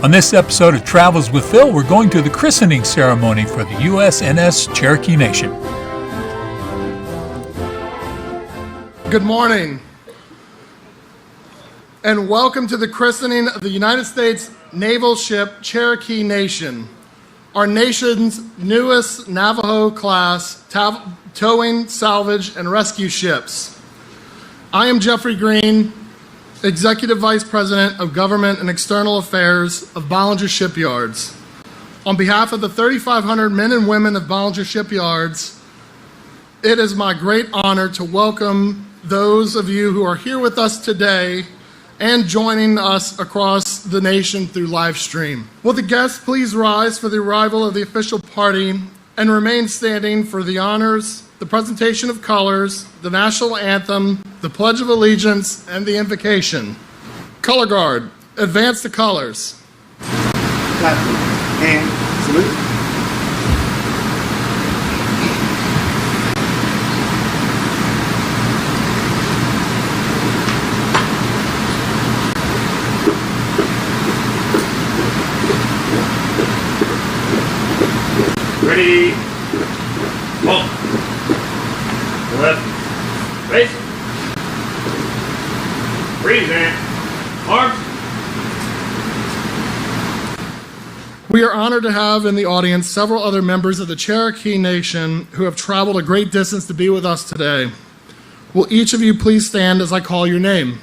On this episode of Travels with Phil, we're going to the christening ceremony for the USNS Cherokee Nation. Good morning, and welcome to the christening of the United States naval ship Cherokee Nation, our nation's newest Navajo-class towing, salvage, and rescue ships. I am Jeffrey Green, Executive Vice President of Government and External Affairs of Ballinger Shipyards. On behalf of the 3,500 men and women of Ballinger Shipyards, it is my great honor to welcome those of you who are here with us today and joining us across the nation through live stream. Will the guests please rise for the arrival of the official party and remain standing for the honors, the presentation of colors, the national anthem, the Pledge of Allegiance, and the invocation. Color Guard, advance the colors. Clap and salute. Ready? One. Left. Face. Freeze in. Arms. We are honored to have in the audience several other members of the Cherokee Nation who have traveled a great distance to be with us today. Will each of you please stand as I call your name?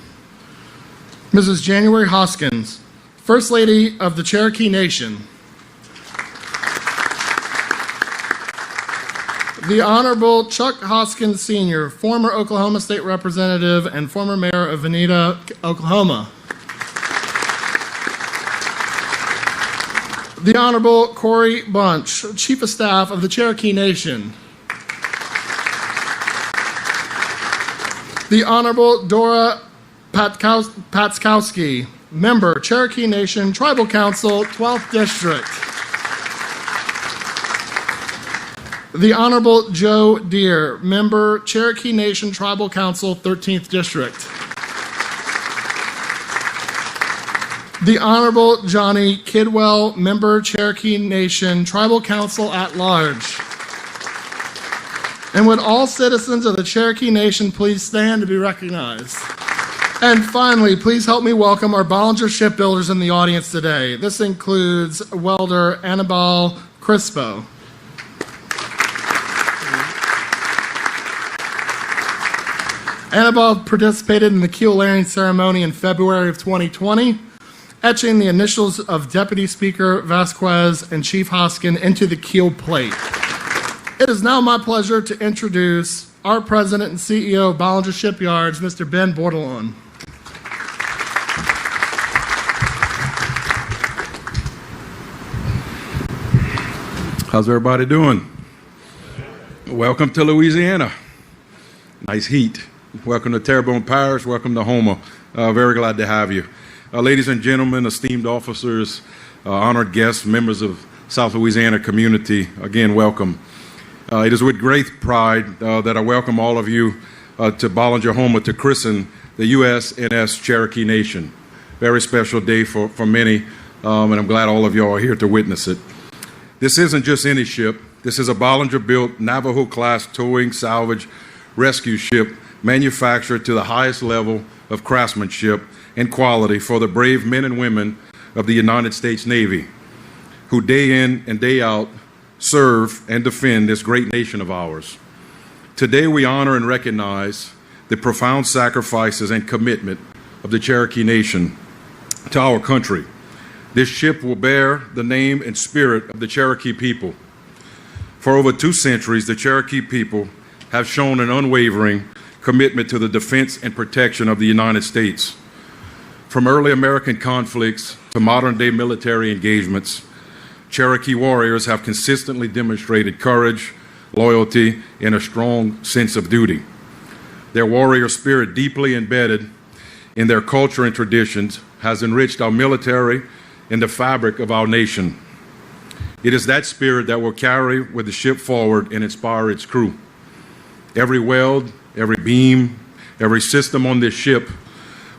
Mrs. January Hoskins, First Lady of the Cherokee Nation. The Honorable Chuck Hoskin Sr., former Oklahoma State Representative and former Mayor of Veneta, Oklahoma. The Honorable Corey Bunch, Chief of Staff of the Cherokee Nation. The Honorable Dora Patskowski, Member, Cherokee Nation, Tribal Council, 12th District. The Honorable Joe Deere, Member, Cherokee Nation Tribal Council, 13th District. The Honorable Johnny Kidwell, Member, Cherokee Nation Tribal Council at Large. And would all citizens of the Cherokee Nation please stand to be recognized? And finally, please help me welcome our Ballinger shipbuilders in the audience today. This includes welder Annabelle Crispo. Annabelle participated in the keel layering ceremony in February of 2020, etching the initials of Deputy Speaker Vasquez and Chief Hoskin into the keel plate. It is now my pleasure to introduce our President and CEO of Ballinger Shipyards, Mr. Ben Bordelon. How's everybody doing? Welcome to Louisiana. Nice heat. Welcome to Terrebonne Parish. Welcome to Houma. Very glad to have you. Ladies and gentlemen, esteemed officers, honored guests, members of South Louisiana community, again, welcome. It is with great pride that I welcome all of you to Ballinger, Houma to christen the USNS Cherokee Nation. Very special day for many, and I'm glad all of you are here to witness it. This isn't just any ship. This is a Bollinger-built Navajo-class towing, salvage, rescue ship manufactured to the highest level of craftsmanship and quality for the brave men and women of the United States Navy, who day in and day out serve and defend this great nation of ours. Today we honor and recognize the profound sacrifices and commitment of the Cherokee Nation to our country. This ship will bear the name and spirit of the Cherokee people. For over 2 centuries, the Cherokee people have shown an unwavering commitment to the defense and protection of the United States. From early American conflicts to modern-day military engagements, Cherokee warriors have consistently demonstrated courage, loyalty, and a strong sense of duty. Their warrior spirit, deeply embedded in their culture and traditions, has enriched our military and the fabric of our nation. It is that spirit that will carry with the ship forward and inspire its crew. Every weld, every beam, every system on this ship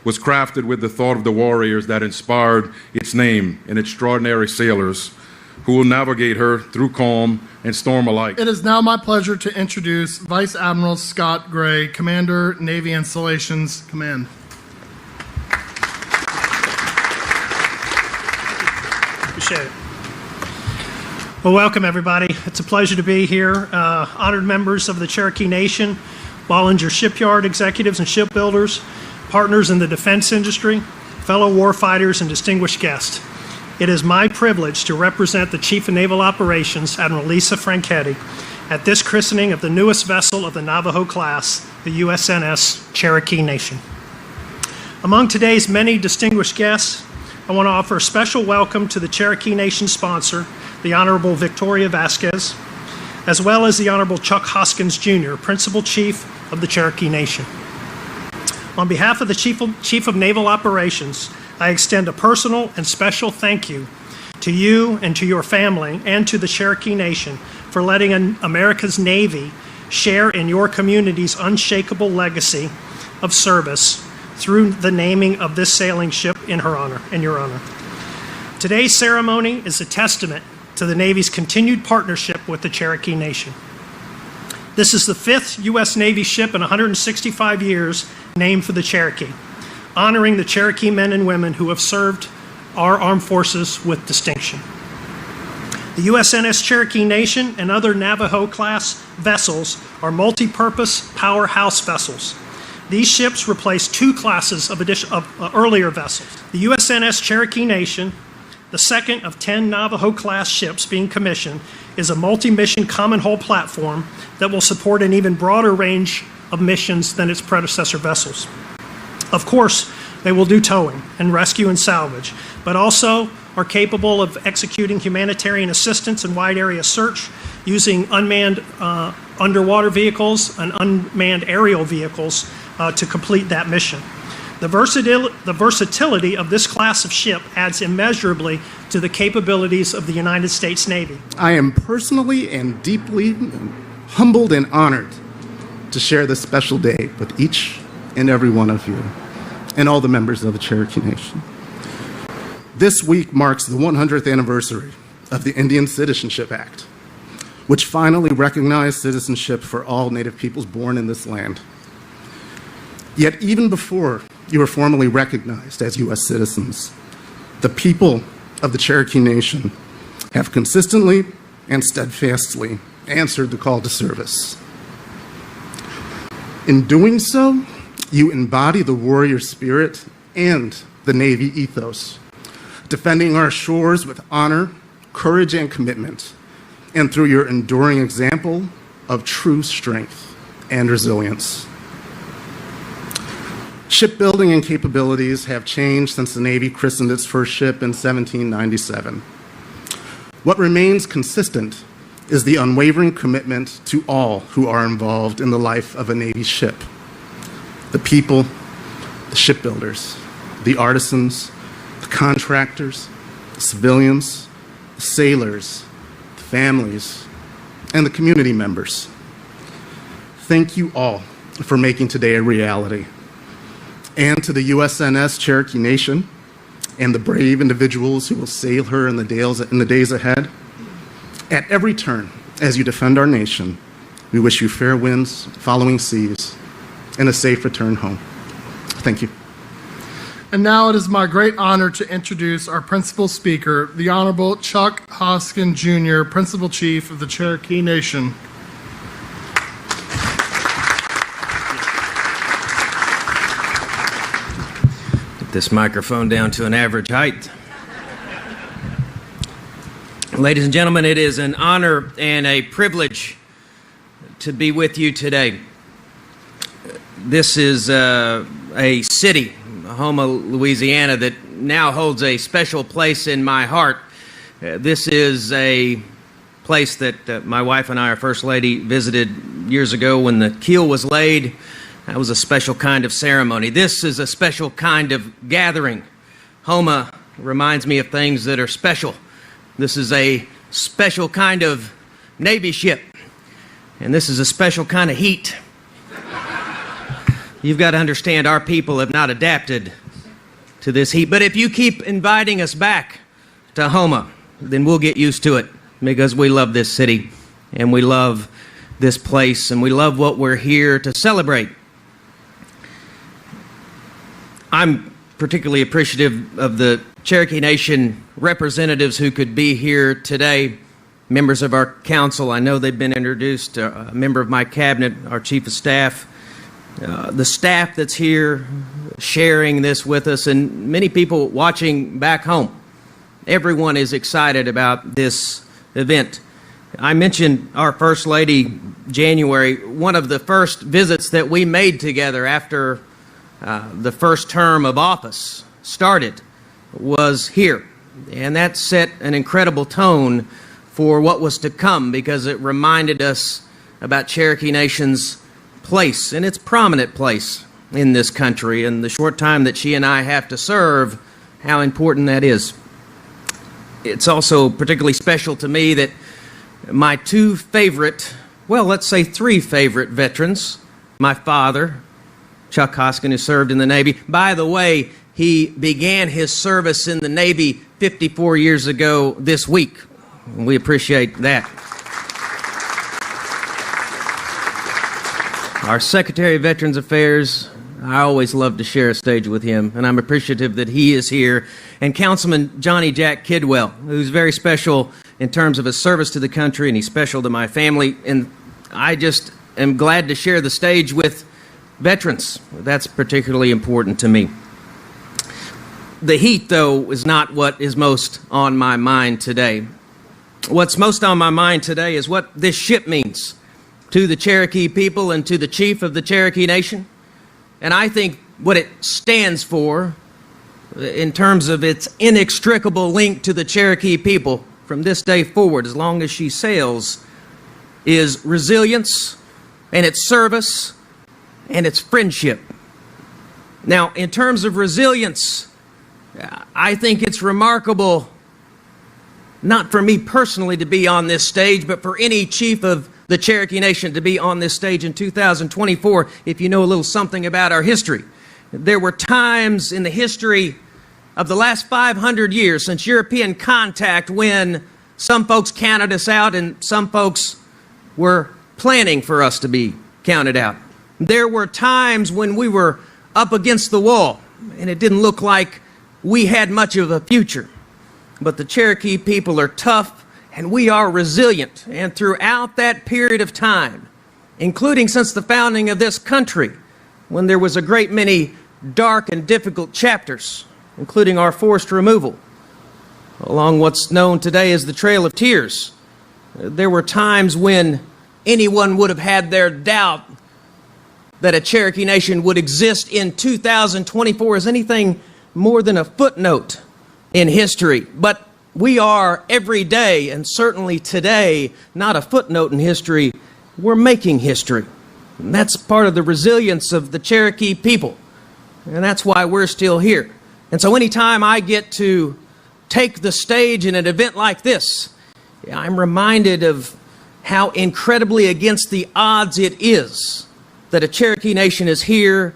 was crafted with the thought of the warriors that inspired its name and extraordinary sailors who will navigate her through calm and storm alike. It is now my pleasure to introduce Vice Admiral Scott Gray, Commander, Navy Installations Command. Appreciate it. Well, welcome everybody. It's a pleasure to be here. Honored members of the Cherokee Nation, Ballinger Shipyard executives and shipbuilders, partners in the defense industry, fellow warfighters, and distinguished guests. It is my privilege to represent the Chief of Naval Operations, Admiral Lisa Franchetti, at this christening of the newest vessel of the Navajo-class, the USNS Cherokee Nation. Among today's many distinguished guests, I want to offer a special welcome to the Cherokee Nation sponsor, the Honorable Victoria Vasquez, as well as the Honorable Chuck Hoskins Jr., Principal Chief of the Cherokee Nation. On behalf of the Chief of Naval Operations, I extend a personal and special thank you to you and to your family and to the Cherokee Nation for letting America's Navy share in your community's unshakable legacy of service through the naming of this sailing ship in your honor. Today's ceremony is a testament to the Navy's continued partnership with the Cherokee Nation. This is the 5th U.S. Navy ship in 165 years named for the Cherokee, honoring the Cherokee men and women who have served our armed forces with distinction. The USNS Cherokee Nation and other Navajo-class vessels are multi-purpose powerhouse vessels. These ships replace 2 classes of earlier vessels. The USNS Cherokee Nation, the second of 10 Navajo-class ships being commissioned, is a multi-mission common hull platform that will support an even broader range of missions than its predecessor vessels. Of course, they will do towing and rescue and salvage, but also are capable of executing humanitarian assistance and wide area search using unmanned underwater vehicles and unmanned aerial vehicles to complete that mission. The versatility of this class of ship adds immeasurably to the capabilities of the United States Navy. I am personally and deeply humbled and honored to share this special day with each and every one of you and all the members of the Cherokee Nation. This week marks the 100th anniversary of the Indian Citizenship Act, which finally recognized citizenship for all Native peoples born in this land. Yet even before you were formally recognized as U.S. citizens, the people of the Cherokee Nation have consistently and steadfastly answered the call to service. In doing so, you embody the warrior spirit and the Navy ethos, defending our shores with honor, courage, and commitment, and through your enduring example of true strength and resilience. Shipbuilding and capabilities have changed since the Navy christened its first ship in 1797. What remains consistent is the unwavering commitment to all who are involved in the life of a Navy ship. The people, the shipbuilders, the artisans, the contractors, the civilians, the sailors, the families, and the community members. Thank you all for making today a reality. And to the USNS Cherokee Nation and the brave individuals who will sail her in the days ahead, at every turn as you defend our nation, we wish you fair winds, following seas, and a safe return home. Thank you. And now it is my great honor to introduce our principal speaker, the Honorable Chuck Hoskin Jr., Principal Chief of the Cherokee Nation. Get this microphone down to an average height. Ladies and gentlemen, it is an honor and a privilege to be with you today. This is a city, Houma, Louisiana, that now holds a special place in my heart. This is a place that my wife and I, our First Lady, visited years ago when the keel was laid. That was a special kind of ceremony. This is a special kind of gathering. Houma reminds me of things that are special. This is a special kind of Navy ship, and this is a special kind of heat. You've got to understand our people have not adapted to this heat. But if you keep inviting us back to Houma, then we'll get used to it, because we love this city and we love this place and we love what we're here to celebrate. I'm particularly appreciative of the Cherokee Nation representatives who could be here today, members of our council. I know they've been introduced, a member of my cabinet, our chief of staff, the staff that's here sharing this with us, and many people watching back home. Everyone is excited about this event. I mentioned our First Lady, January. One of the first visits that we made together after the first term of office started was here. And that set an incredible tone for what was to come, because it reminded us about Cherokee Nation's place and its prominent place in this country, and the short time that she and I have to serve, how important that is. It's also particularly special to me that my two favorite, well, let's say three favorite veterans, my father, Chuck Hoskin, who served in the Navy. By the way, he began his service in the Navy 54 years ago this week. And we appreciate that. Our Secretary of Veterans Affairs, I always love to share a stage with him, and I'm appreciative that he is here. And Councilman Johnny Jack Kidwell, who's very special in terms of his service to the country, and he's special to my family. And I just am glad to share the stage with veterans. That's particularly important to me. The heat, though, is not what is most on my mind today. What's most on my mind today is what this ship means to the Cherokee people and to the chief of the Cherokee Nation. And I think what it stands for in terms of its inextricable link to the Cherokee people from this day forward, as long as she sails, is resilience and its service and its friendship. Now, in terms of resilience, I think it's remarkable, not for me personally to be on this stage, but for any chief of the Cherokee Nation to be on this stage in 2024, if you know a little something about our history. There were times in the history of the last 500 years since European contact when some folks counted us out and some folks were planning for us to be counted out. There were times when we were up against the wall and it didn't look like we had much of a future. But the Cherokee people are tough and we are resilient. And throughout that period of time, including since the founding of this country, when there was a great many dark and difficult chapters, including our forced removal, along what's known today as the Trail of Tears, there were times when anyone would have had their doubt that a Cherokee Nation would exist in 2024 as anything more than a footnote in history. But we are every day, and certainly today, not a footnote in history. We're making history. And that's part of the resilience of the Cherokee people. And that's why we're still here. And so anytime I get to take the stage in an event like this, I'm reminded of how incredibly against the odds it is that a Cherokee Nation is here,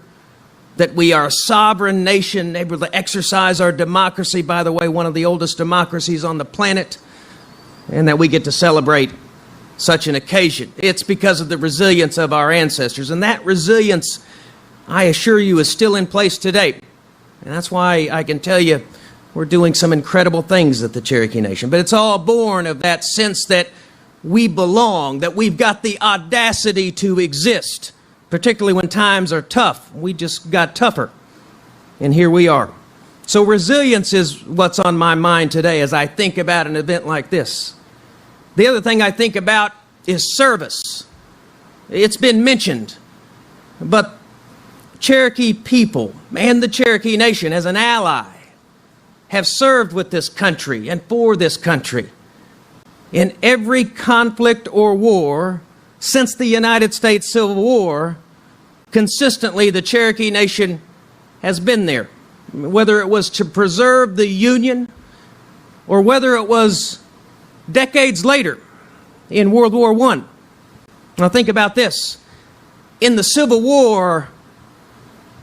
that we are a sovereign nation, able to exercise our democracy, by the way, one of the oldest democracies on the planet, and that we get to celebrate such an occasion. It's because of the resilience of our ancestors, and that resilience, I assure you, is still in place today. And that's why I can tell you we're doing some incredible things at the Cherokee Nation. But it's all born of that sense that we belong, that we've got the audacity to exist, particularly when times are tough. We just got tougher, and here we are. So resilience is what's on my mind today as I think about an event like this. The other thing I think about is service. It's been mentioned, but Cherokee people and the Cherokee Nation as an ally have served with this country and for this country in every conflict or war since the United States Civil War. Consistently, the Cherokee Nation has been there, whether it was to preserve the Union or whether it was decades later in World War I. Now think about this. In the Civil War,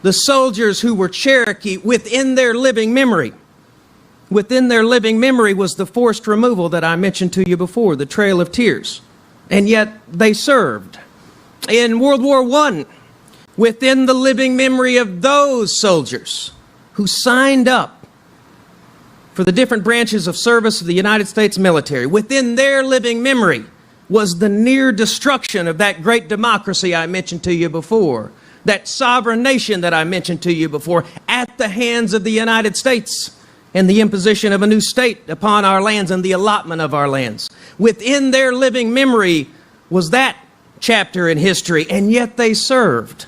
the soldiers who were Cherokee within their living memory. Within their living memory was the forced removal that I mentioned to you before, the Trail of Tears. And yet they served. In World War I, within the living memory of those soldiers who signed up for the different branches of service of the United States military, within their living memory was the near destruction of that great democracy I mentioned to you before, that sovereign nation that I mentioned to you before, at the hands of the United States, and the imposition of a new state upon our lands and the allotment of our lands. Within their living memory was that chapter in history, and yet they served.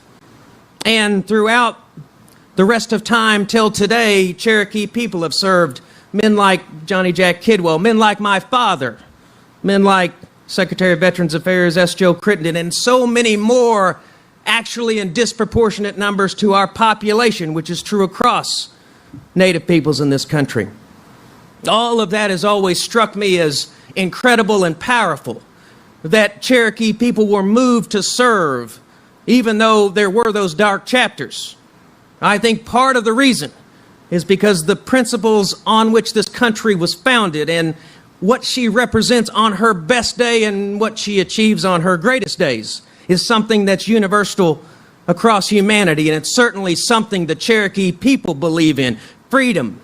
And throughout the rest of time till today, Cherokee people have served men like Johnny Jack Kidwell, men like my father, men like Secretary of Veterans Affairs S. Joe Christening, and so many more, actually in disproportionate numbers to our population, which is true across Native peoples in this country. All of that has always struck me as incredible and powerful, that Cherokee people were moved to serve, even though there were those dark chapters. I think part of the reason is because the principles on which this country was founded and what she represents on her best day and what she achieves on her greatest days is something that's universal across humanity, and it's certainly something the Cherokee people believe in. Freedom,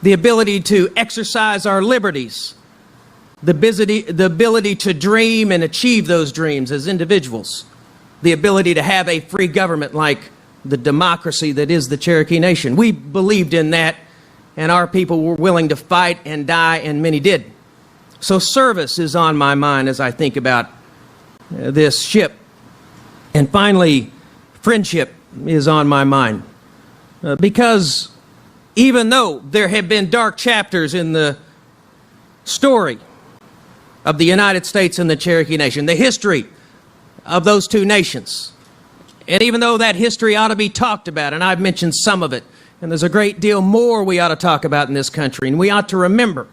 the ability to exercise our liberties, the ability to dream and achieve those dreams as individuals, the ability to have a free government like the democracy that is the Cherokee Nation. We believed in that, and our people were willing to fight and die, and many did. So service is on my mind as I think about this ship. And finally, friendship is on my mind. Because even though there have been dark chapters in the story of the United States and the Cherokee Nation, the history of those two nations, and even though that history ought to be talked about, and I've mentioned some of it, and there's a great deal more we ought to talk about in this country, and we ought to remember,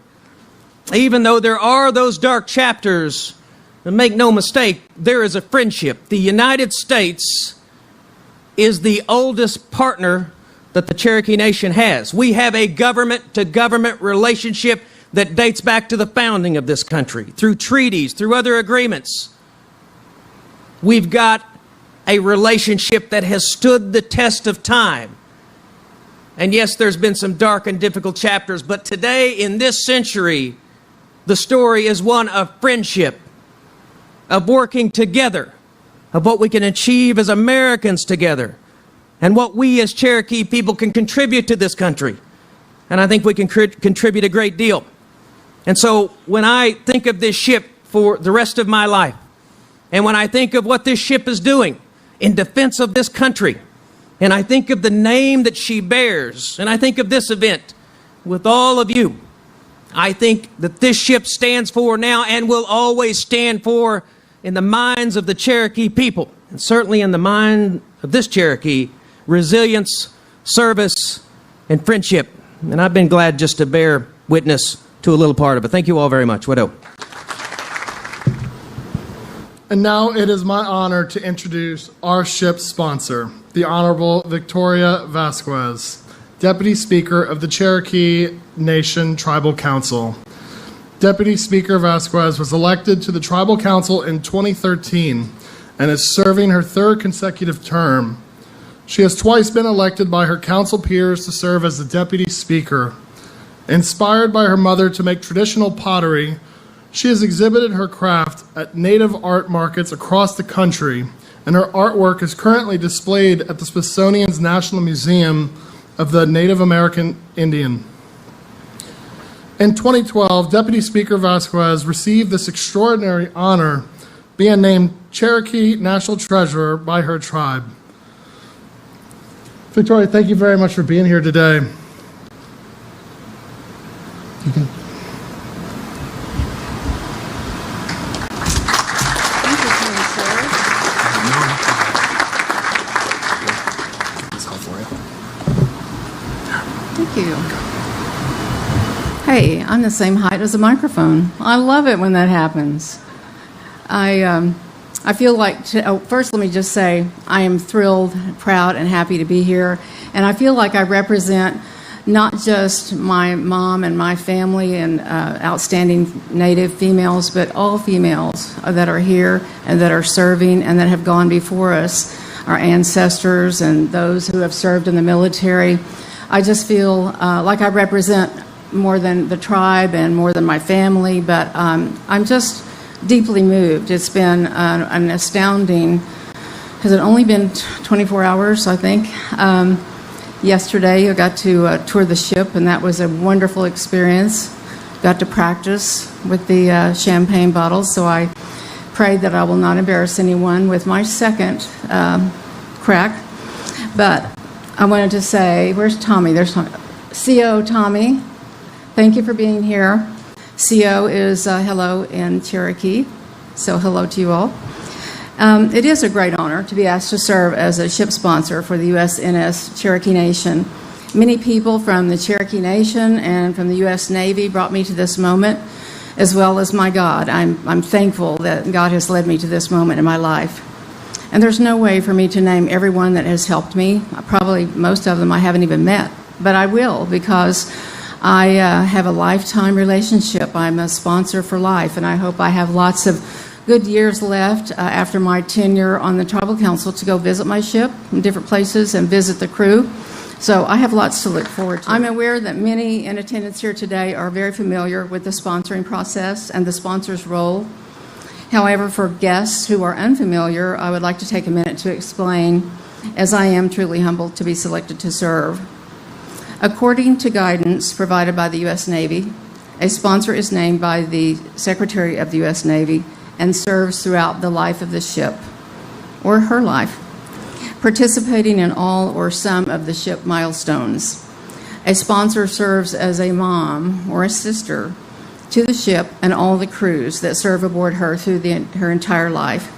even though there are those dark chapters, and make no mistake, there is a friendship. The United States is the oldest partner that the Cherokee Nation has. We have a government-to-government relationship that dates back to the founding of this country, through treaties, through other agreements. We've got a relationship that has stood the test of time. And yes, there's been some dark and difficult chapters, but today, in this century, the story is one of friendship, of working together, of what we can achieve as Americans together, and what we as Cherokee people can contribute to this country. And I think we can contribute a great deal. And so when I think of this ship for the rest of my life, and when I think of what this ship is doing in defense of this country, and I think of the name that she bears, and I think of this event with all of you, I think that this ship stands for now and will always stand for, in the minds of the Cherokee people, and certainly in the mind of this Cherokee, resilience, service, and friendship. And I've been glad just to bear witness to a little part of it. Thank you all very much. Widow. And now it is my honor to introduce our ship's sponsor, the Honorable Victoria Vasquez, Deputy Speaker of the Cherokee Nation Tribal Council. Deputy Speaker Vasquez was elected to the Tribal Council in 2013 and is serving her third consecutive term. She has twice been elected by her council peers to serve as the Deputy Speaker. Inspired by her mother to make traditional pottery, she has exhibited her craft at Native art markets across the country, and her artwork is currently displayed at the Smithsonian's National Museum of the Native American Indian. In 2012, Deputy Speaker Vasquez received this extraordinary honor, being named Cherokee National Treasurer by her tribe. Victoria, thank you very much for being here today. You can. Thank you. Hey, I'm the same height as a microphone. I love it when that happens. I I feel like, first let me just say, I am thrilled, proud, and happy to be here. And I feel like I represent not just my mom and my family and outstanding Native females, but all females that are here and that are serving and that have gone before us, our ancestors and those who have served in the military. I just feel like I represent more than the tribe and more than my family, but I'm just deeply moved. It's been an astounding, has it only been 24 hours, I think? Yesterday, I got to tour the ship, and that was a wonderful experience. Got to practice with the champagne bottles, so I pray that I will not embarrass anyone with my second crack. But I wanted to say, where's Tommy? There's Tommy. CO Tommy, thank you for being here. CO is hello in Cherokee, so hello to you all. It is a great honor to be asked to serve as a ship sponsor for the USNS Cherokee Nation. Many people from the Cherokee Nation and from the U.S. Navy brought me to this moment, as well as my God. I'm thankful that God has led me to this moment in my life. And there's no way for me to name everyone that has helped me. Probably most of them I haven't even met, but I will, because I have a lifetime relationship. I'm a sponsor for life, and I hope I have lots of good years left after my tenure on the Tribal Council to go visit my ship in different places and visit the crew. So I have lots to look forward to. I'm aware that many in attendance here today are very familiar with the sponsoring process and the sponsor's role. However, for guests who are unfamiliar, I would like to take a minute to explain, as I am truly humbled to be selected to serve. According to guidance provided by the U.S. Navy, a sponsor is named by the Secretary of the U.S. Navy and serves throughout the life of the ship, or her life, participating in all or some of the ship milestones. A sponsor serves as a mom or a sister to the ship and all the crews that serve aboard her through her entire life.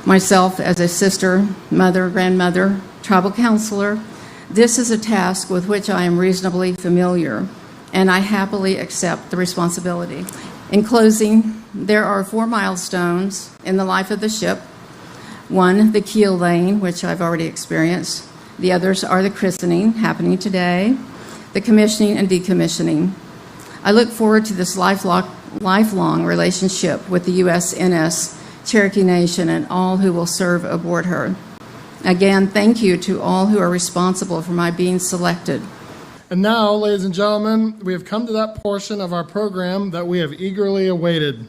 Myself as a sister, mother, grandmother, tribal counselor, this is a task with which I am reasonably familiar, and I happily accept the responsibility. In closing, there are 4 milestones in the life of the ship. 1, the keel laying, which I've already experienced. The others are the christening, happening today, the commissioning and decommissioning. I look forward to this lifelong relationship with the USNS Cherokee Nation and all who will serve aboard her. Again, thank you to all who are responsible for my being selected. And now, ladies and gentlemen, we have come to that portion of our program that we have eagerly awaited,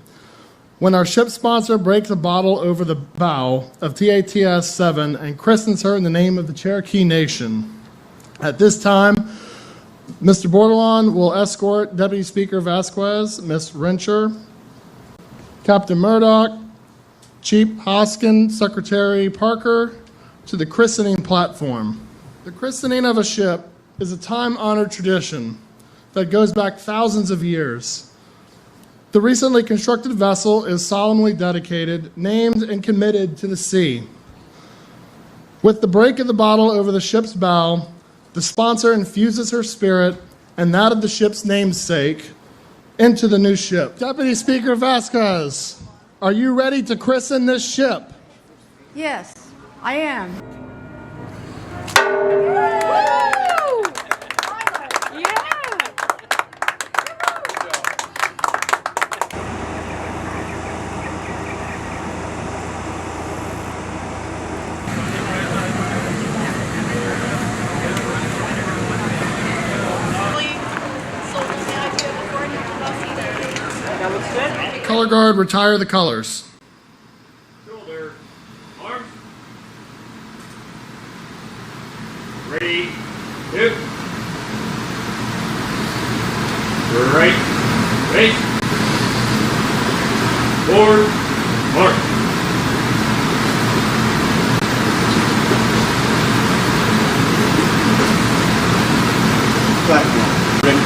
when our ship sponsor breaks a bottle over the bow of TATS-7 and christens her in the name of the Cherokee Nation. At this time, Mr. Bordelon will escort Deputy Speaker Vasquez, Ms. Rencher, Captain Murdoch, Chief Hoskin, Secretary Parker, to the christening platform. The christening of a ship is a time-honored tradition that goes back thousands of years. The recently constructed vessel is solemnly dedicated, named, and committed to the sea. With the break of the bottle over the ship's bow, the sponsor infuses her spirit and that of the ship's namesake into the new ship. Deputy Speaker Vasquez, are you ready to christen this ship? Yes, I am. Color guard, retire the colors. Shoulder. Arms. Ready. Hip. Right. Face. Forward. Mark. Platform. Ready?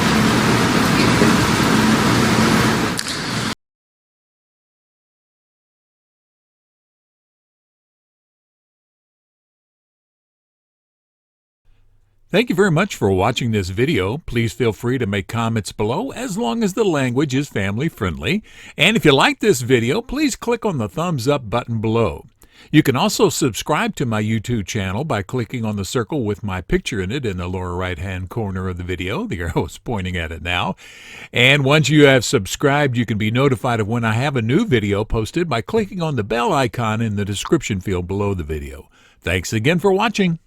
2. Thank you very much for watching this video. Please feel free to make comments below as long as the language is family friendly. And if you like this video, please click on the thumbs up button below. You can also subscribe to my YouTube channel by clicking on the circle with my picture in it in the lower right-hand corner of the video. The arrow is pointing at it now. And once you have subscribed, you can be notified of when I have a new video posted by clicking on the bell icon in the description field below the video. Thanks again for watching.